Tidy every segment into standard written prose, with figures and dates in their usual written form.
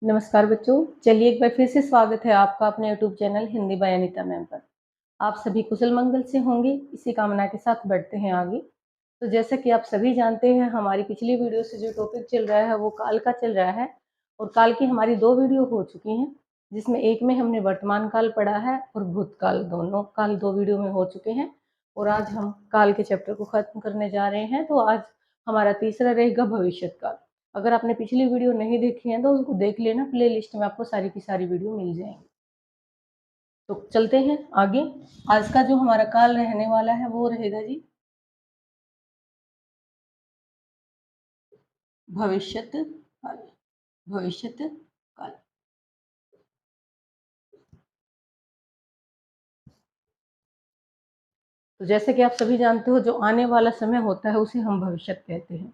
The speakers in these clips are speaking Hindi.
नमस्कार बच्चों, चलिए एक बार फिर से स्वागत है आपका अपने YouTube channel Hindi by Anita ma'am पर। आप सभी कुशल मंगल से होंगे, इसी कामना के साथ बढ़ते हैं आगे। तो जैसा कि आप सभी जानते हैं, हमारी पिछली वीडियो से जो टॉपिक चल रहा है वो काल का चल रहा है और काल की हमारी 2 वीडियो हो चुकी हैं, जिसमें एक में हमने वर्तमान काल पढ़ा है और भूतकाल, दोनों काल 2 वीडियो में हो चुके हैं। और आज हम काल के चैप्टर को खत्म करने जा रहे हैं। तो आज हमारा तीसरा रहेगा भविष्यत काल। अगर आपने पिछली वीडियो नहीं देखी है तो उसको देख लेना, प्लेलिस्ट में आपको सारी की सारी वीडियो मिल जाएंगी। तो चलते हैं आगे। आज का जो हमारा काल रहने वाला है वो रहेगा जी भविष्यत काल। भविष्यत काल। तो जैसे कि आप सभी जानते हो, जो आने वाला समय होता है उसे हम भविष्यत कहते हैं।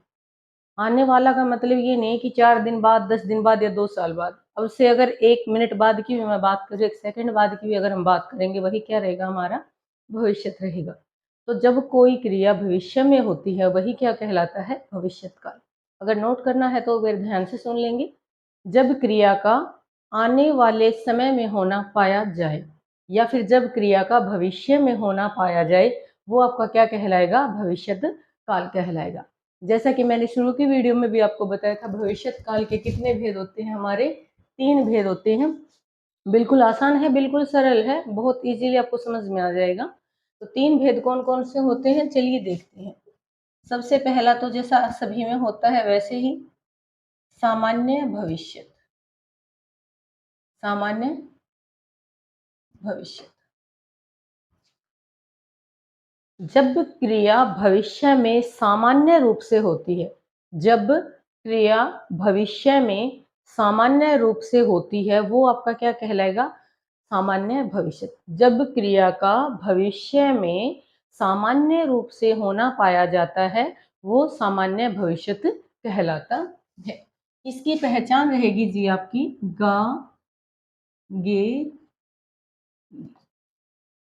आने वाला का मतलब ये नहीं कि 4 दिन बाद, 10 दिन बाद या 2 साल बाद। अब से अगर 1 मिनट बाद की भी मैं बात करूँ, 1 सेकंड बाद की भी अगर हम बात करेंगे, वही क्या रहेगा, हमारा भविष्यत रहेगा। तो जब कोई क्रिया भविष्य में होती है वही क्या कहलाता है, भविष्यत काल। अगर नोट करना है तो फिर ध्यान से सुन लेंगे। जब क्रिया का आने वाले समय में होना पाया जाए या फिर जब क्रिया का भविष्य में होना पाया जाए, वो आपका क्या कहलाएगा, भविष्यत काल कहलाएगा। जैसा कि मैंने शुरू की वीडियो में भी आपको बताया था, भविष्यत काल के कितने भेद होते हैं, हमारे 3 भेद होते हैं। बिल्कुल आसान है, बिल्कुल सरल है, बहुत इजीली आपको समझ में आ जाएगा। तो 3 भेद कौन कौन से होते हैं, चलिए देखते हैं। सबसे पहला तो जैसा सभी में होता है वैसे ही सामान्य भविष्य। सामान्य भविष्य। जब क्रिया भविष्य में सामान्य रूप से होती है, जब क्रिया भविष्य में सामान्य रूप से होती है, वो आपका क्या कहलाएगा, सामान्य भविष्य। जब क्रिया का भविष्य में सामान्य रूप से होना पाया जाता है, वो सामान्य भविष्यत कहलाता है। इसकी पहचान रहेगी जी आपकी गा गे।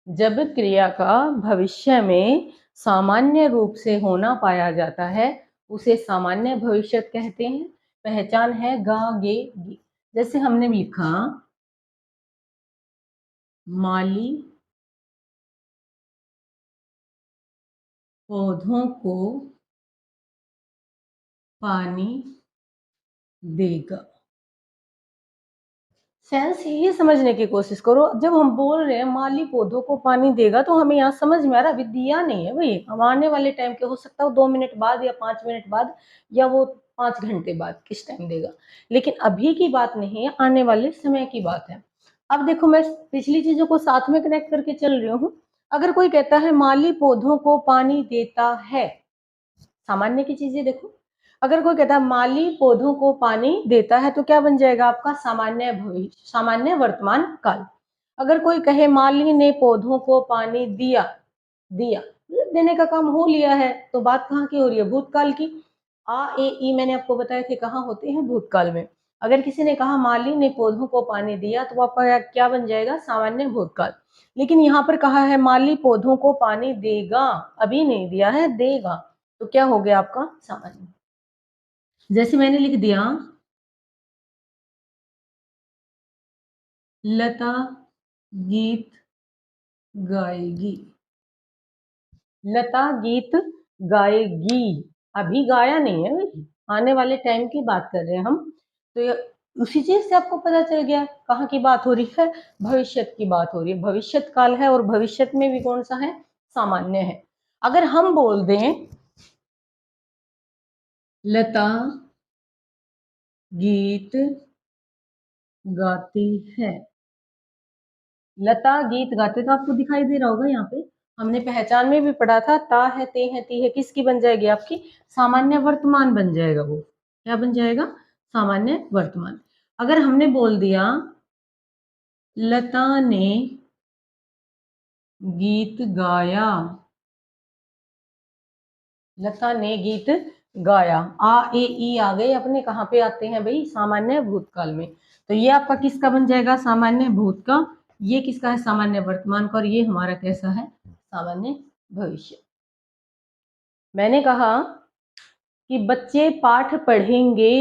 जब क्रिया का भविष्य में सामान्य रूप से होना पाया जाता है, उसे सामान्य भविष्यत कहते हैं। पहचान है गा गे गी। जैसे हमने लिखा माली पौधों को पानी देगा। सेंस ये समझने की कोशिश करो, जब हम बोल रहे हैं माली पौधों को पानी देगा, तो हमें यहाँ समझ में आ रहा है अभी दिया नहीं है भाई, हम आने वाले टाइम के हो सकता है 2 मिनट बाद या 5 मिनट बाद या वो 5 घंटे बाद किस टाइम देगा, लेकिन अभी की बात नहीं है, आने वाले समय की बात है। अब देखो, मैं पिछली चीजों को साथ में कनेक्ट करके चल रही हूँ। अगर कोई कहता है माली पौधों को पानी देता है, सामान्य की चीजें देखो। अगर कोई कहता है माली पौधों को पानी देता है, तो क्या बन जाएगा आपका, सामान्य भविष्य, सामान्य वर्तमान काल। अगर कोई कहे माली ने पौधों को पानी दिया, दिया मतलब देने का काम हो लिया है, तो बात कहाँ की हो रही है, भूतकाल की। आ ए ई मैंने आपको बताए थे कहाँ होते हैं, भूतकाल में। अगर किसी ने कहा माली ने पौधों को पानी दिया, तो आपका क्या बन जाएगा, सामान्य भूतकाल। लेकिन यहाँ पर कहा है माली पौधों को पानी देगा, अभी नहीं दिया है, देगा, तो क्या हो गया आपका, सामान्य। जैसे मैंने लिख दिया लता गीत गाएगी। लता गीत गाएगी, अभी गाया नहीं है भाई, आने वाले टाइम की बात कर रहे हैं हम। तो ये उसी चीज से आपको पता चल गया कहाँ की बात हो रही है, भविष्यत की बात हो रही है। भविष्यत काल है और भविष्यत में भी कौन सा है, सामान्य है। अगर हम बोल दें लता गीत गाती है, लता गीत गाते, तो आपको दिखाई दे रहा होगा यहाँ पे, हमने पहचान में भी पढ़ा था, ता है ते है ती है, किसकी बन जाएगी आपकी, सामान्य वर्तमान बन जाएगा। वो क्या बन जाएगा, सामान्य वर्तमान। अगर हमने बोल दिया लता ने गीत गाया, लता ने गीत गाया, आ ए ई आ गए अपने, कहाँ पे आते हैं भाई, सामान्य भूतकाल में। तो ये आपका किसका बन जाएगा, सामान्य भूत का। ये किसका है, सामान्य वर्तमान का, और ये हमारा कैसा है, सामान्य भविष्य। मैंने कहा कि बच्चे पाठ पढ़ेंगे,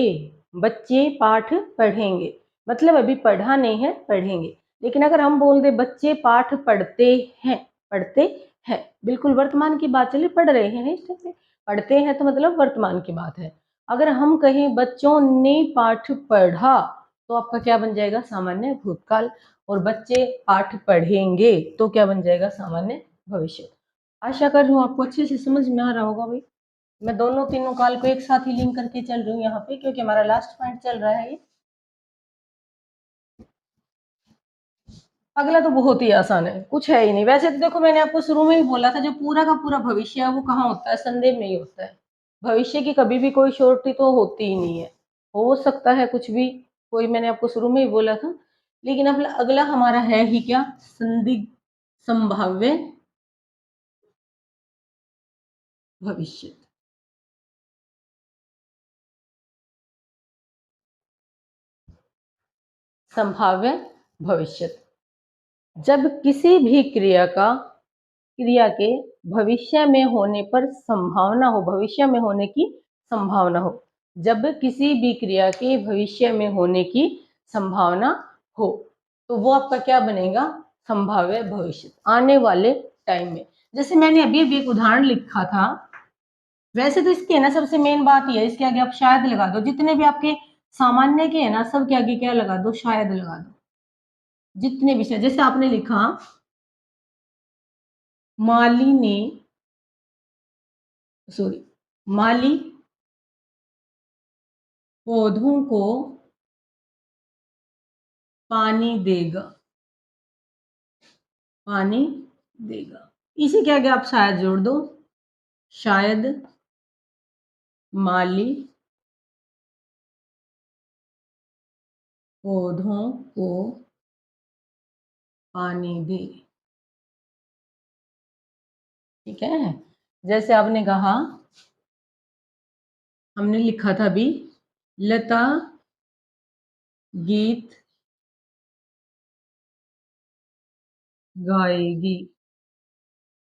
बच्चे पाठ पढ़ेंगे, मतलब अभी पढ़ा नहीं है, पढ़ेंगे। लेकिन अगर हम बोल दे बच्चे पाठ पढ़ते हैं, पढ़ते हैं, बिल्कुल वर्तमान की बात चली, पढ़ रहे हैं इस टाइम पे, पढ़ते हैं तो मतलब वर्तमान की बात है। अगर हम कहें बच्चों ने पाठ पढ़ा, तो आपका क्या बन जाएगा, सामान्य भूतकाल। और बच्चे पाठ पढ़ेंगे तो क्या बन जाएगा, सामान्य भविष्य। आशा कर रही हूँ आपको अच्छे से समझ में आ रहा होगा भाई। मैं दोनों तीनों काल को एक साथ ही लिंक करके चल रही हूँ यहाँ पे, क्योंकि हमारा लास्ट पॉइंट चल रहा है ये। अगला तो बहुत ही आसान है, कुछ है ही नहीं। वैसे तो देखो, मैंने आपको शुरू में ही बोला था, जो पूरा का पूरा भविष्य है वो कहाँ होता है, संदेह में ही होता है। भविष्य की कभी भी कोई श्योरिटी तो होती ही नहीं है, हो सकता है कुछ भी, कोई, मैंने आपको शुरू में ही बोला था। लेकिन अब अगला हमारा है ही क्या, संदिग्ध संभाव्य भविष्य। संभाव्य भविष्य, जब किसी भी क्रिया के भविष्य में होने पर संभावना हो, भविष्य में होने की संभावना हो, जब किसी भी क्रिया के भविष्य में होने की संभावना हो, तो वो आपका क्या बनेगा, संभाव्य भविष्य, आने वाले टाइम में। जैसे मैंने अभी अभी एक उदाहरण लिखा था, वैसे तो इसकी है ना सबसे मेन बात यह है, इसके आगे आप शायद लगा दो, जितने भी आपके सामान्य के है ना, सबके आगे क्या लगा दो, शायद लगा दो। जितने विषय, जैसे आपने लिखा माली ने, सॉरी, माली पौधों को पानी देगा, पानी देगा, इसी के आगे आप शायद जोड़ दो, शायद माली पौधों को पानी दे। ठीक है, जैसे आपने कहा, हमने लिखा था अभी, लता गीत गाएगी,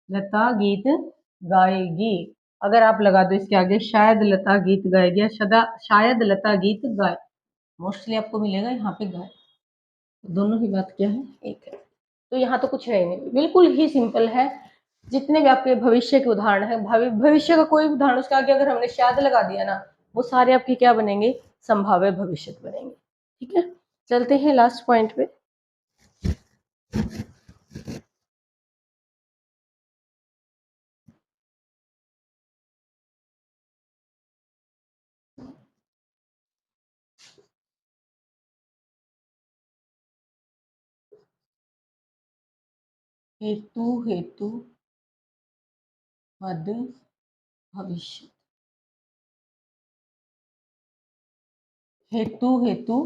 लता गीत गाएगी। अगर आप लगा दो इसके आगे शायद लता गीत गाएगी, या शायद लता गीत गाए, मोस्टली आपको मिलेगा यहाँ पे गाए। दोनों ही बात क्या है, एक है। तो यहाँ तो कुछ है ही नहीं, बिल्कुल ही सिंपल है। जितने भी आपके भविष्य के उदाहरण है, भविष्य का कोई उदाहरण उसके आगे अगर हमने शायद लगा दिया ना, वो सारे आपके क्या बनेंगे, संभाव्य भविष्य बनेंगे। ठीक है, चलते हैं लास्ट पॉइंट पे। हेतु हेतु मद भविष्य, हेतु हेतु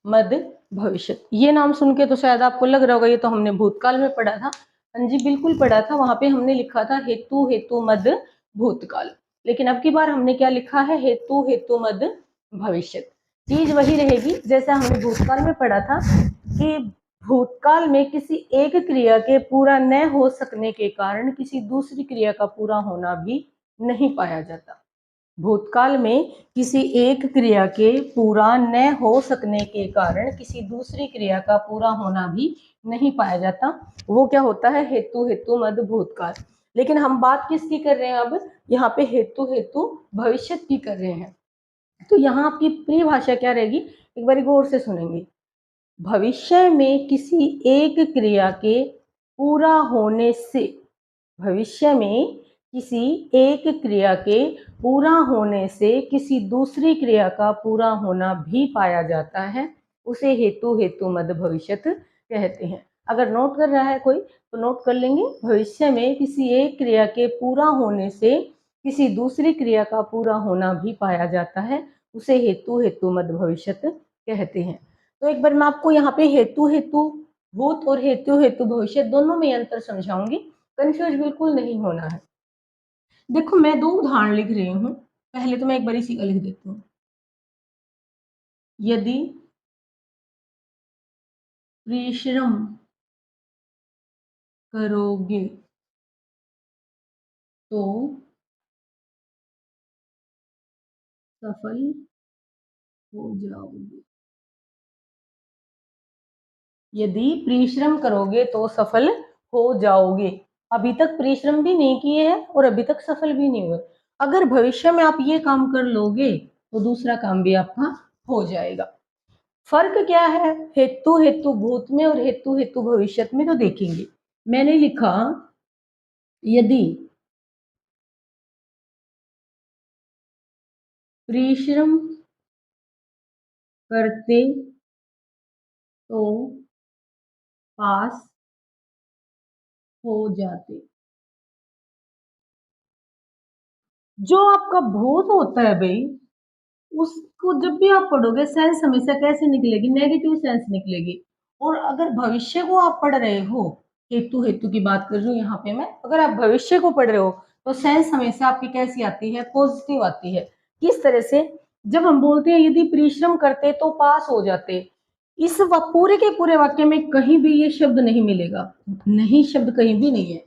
मद भविष्य, ये नाम सुन के तो शायद आपको लग रहा होगा ये तो हमने भूतकाल में पढ़ा था। हाँ जी, बिल्कुल पढ़ा था, वहां पे हमने लिखा था हेतु हेतु मद भूतकाल। लेकिन अब की बार हमने क्या लिखा है, हेतु हेतु मद भविष्य। चीज वही रहेगी जैसा हमने भूतकाल में पढ़ा था, कि भूतकाल में किसी एक क्रिया के पूरा न हो सकने के कारण किसी दूसरी क्रिया का पूरा होना भी नहीं पाया जाता। भूतकाल में किसी एक क्रिया के पूरा न हो सकने के कारण किसी दूसरी क्रिया का पूरा होना भी नहीं पाया जाता, वो क्या होता है, हेतु हेतु मद भूतकाल। लेकिन हम बात किसकी कर रहे हैं अब, यहाँ पे हेतु हेतु भविष्य की कर रहे हैं। तो यहाँ आपकी परिभाषा क्या रहेगी, एक बार गौर से सुनेंगे। भविष्य में किसी एक क्रिया के पूरा होने से, भविष्य में किसी एक क्रिया के पूरा होने से किसी दूसरी क्रिया का पूरा होना भी पाया जाता है, उसे हेतु हेतु मद भविष्यत कहते हैं। अगर नोट कर रहा है कोई तो नोट कर लेंगे, भविष्य में किसी एक क्रिया के पूरा होने से किसी दूसरी क्रिया का पूरा होना भी पाया जाता है, उसे हेतु हेतु मद भविष्यत कहते हैं। तो एक बार मैं आपको यहाँ पे हेतु हेतु भूत और हेतु हेतु भविष्य दोनों में अंतर समझाऊंगी, कंफ्यूज बिल्कुल नहीं होना है। देखो, मैं दो उदाहरण लिख रही हूँ, पहले तो मैं एक बार इसी का लिख देती हूँ। यदि परिश्रम करोगे तो सफल हो जाओगे। यदि परिश्रम करोगे तो सफल हो जाओगे। अभी तक परिश्रम भी नहीं किए हैं और अभी तक सफल भी नहीं हुए। अगर भविष्य में आप ये काम कर लोगे तो दूसरा काम भी आपका हो जाएगा। फर्क क्या है हेतु हेतु भूत में और हेतु हेतु भविष्य में, तो देखेंगे। मैंने लिखा यदि परिश्रम करते तो पास हो जाते। जो आपका भूत होता है भाई, उसको जब भी आप पढ़ोगे सेंस हमेशा कैसे निकलेगी, नेगेटिव सेंस निकलेगी। और अगर भविष्य को आप पढ़ रहे हो, हेतु हेतु की बात कर रही हूँ यहाँ पे मैं, अगर आप भविष्य को पढ़ रहे हो तो सेंस हमेशा आपकी कैसी आती है, पॉजिटिव आती है। किस तरह से, जब हम बोलते हैं यदि परिश्रम करते तो पास हो जाते, इस पूरे के पूरे वाक्य में कहीं भी ये शब्द नहीं मिलेगा, नहीं शब्द कहीं भी नहीं है।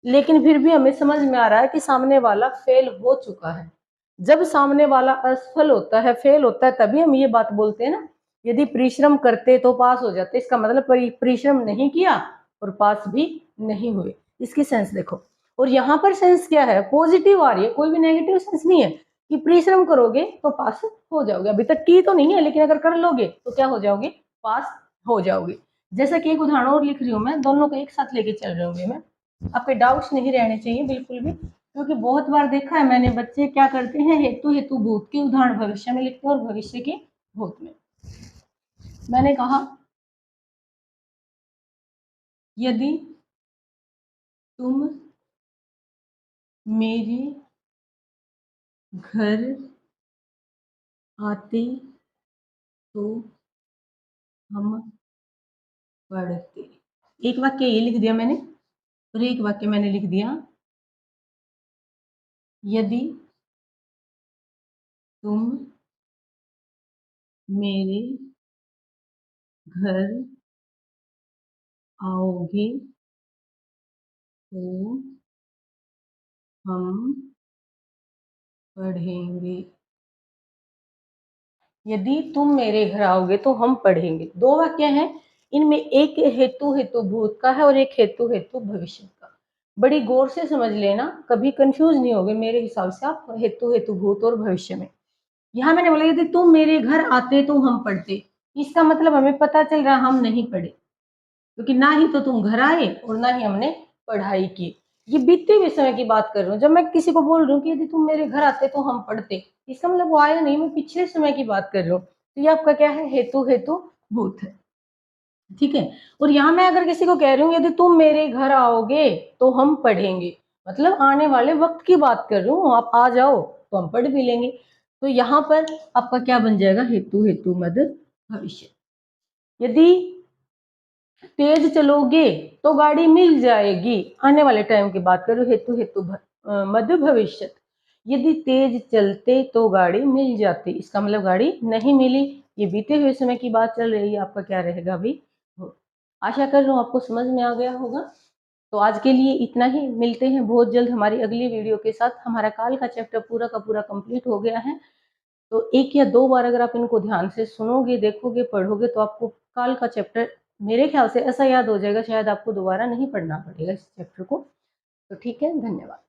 लेकिन फिर भी हमें समझ में आ रहा है कि सामने वाला फेल हो चुका है। जब सामने वाला असफल होता है, फेल होता है, तभी हम ये बात बोलते हैं ना, यदि परिश्रम करते तो पास हो जाते। इसका मतलब परिश्रम नहीं किया और पास भी नहीं हुए। इसकी सेंस देखो। और यहाँ पर सेंस क्या है, पॉजिटिव आ रही है, कोई भी नेगेटिव सेंस नहीं है कि परिश्रम करोगे तो पास हो जाओगे। अभी तक की तो नहीं है, लेकिन अगर कर लोगे तो क्या हो जाओगे, पास हो जाओगे। जैसा कि एक उदाहरण और लिख रही हूँ मैं, दोनों को एक साथ लेके चल रही हूँ मैं। आपके डाउट्स नहीं रहने चाहिए बिल्कुल भी, क्योंकि बहुत बार देखा है मैंने, बच्चे क्या करते हैं, हेतु हेतु भूत के उदाहरण भविष्य में लिखते हैं और भविष्य के भूत में। मैंने कहा यदि तुम मेरे घर आते तो हम पढ़ते। एक वाक्य ये लिख दिया मैंने और एक वाक्य मैंने लिख दिया यदि तुम मेरे घर आओगे तो हम पढ़ेंगे। यदि तुम मेरे घर आओगे तो हम पढ़ेंगे, दो वाक्य हैं। इनमें एक हेतु हेतु भूत का है और एक हेतु हेतु भविष्य का। बड़ी गौर से समझ लेना, कभी कंफ्यूज नहीं होगे मेरे हिसाब से आप हेतु हेतु भूत और भविष्य में। यहाँ मैंने बोला यदि तुम मेरे घर आते तो हम पढ़ते, इसका मतलब हमें पता चल रहा हम नहीं पढ़े, क्योंकि ना ही तो तुम घर आए और ना ही हमने पढ़ाई की। ये बीते हुए समय की बात कर रही हूँ। जब मैं किसी को बोल रही हूँ कि यदि तुम मेरे घर आते तो हम पढ़ते, इसका मतलब वो आया नहीं, मैं पिछले समय की बात कर रही हूँ। तो ये आपका क्या है, हेतु हेतु भूत है। ठीक है। और यहाँ मैं अगर किसी को कह रही हूँ यदि तुम मेरे घर आओगे तो हम पढ़ेंगे, मतलब आने वाले वक्त की बात कर रही हूँ, आप आ जाओ तो हम पढ़ भी लेंगे। तो यहाँ पर आपका क्या बन जाएगा, हेतु हेतु मद भविष्य। यदि तेज चलोगे तो गाड़ी मिल जाएगी, आने वाले टाइम की बात करो, हेतु हेतु मध्य भविष्य। यदि तेज चलते तो गाड़ी मिल जाती, इसका मतलब गाड़ी नहीं मिली। ये बीते हुए समय की बात चल रही है, आपका क्या रहेगा भाई। आशा कर रहा हूँ आपको समझ में आ गया होगा। तो आज के लिए इतना ही, मिलते हैं बहुत जल्द हमारी अगली वीडियो के साथ। हमारा काल का चैप्टर पूरा का पूरा कंप्लीट हो गया है। तो एक या दो बार अगर आप इनको ध्यान से सुनोगे, देखोगे, पढ़ोगे तो आपको काल का चैप्टर मेरे ख्याल से ऐसा याद हो जाएगा, शायद आपको दोबारा नहीं पढ़ना पड़ेगा इस चैप्टर को। तो ठीक है, धन्यवाद।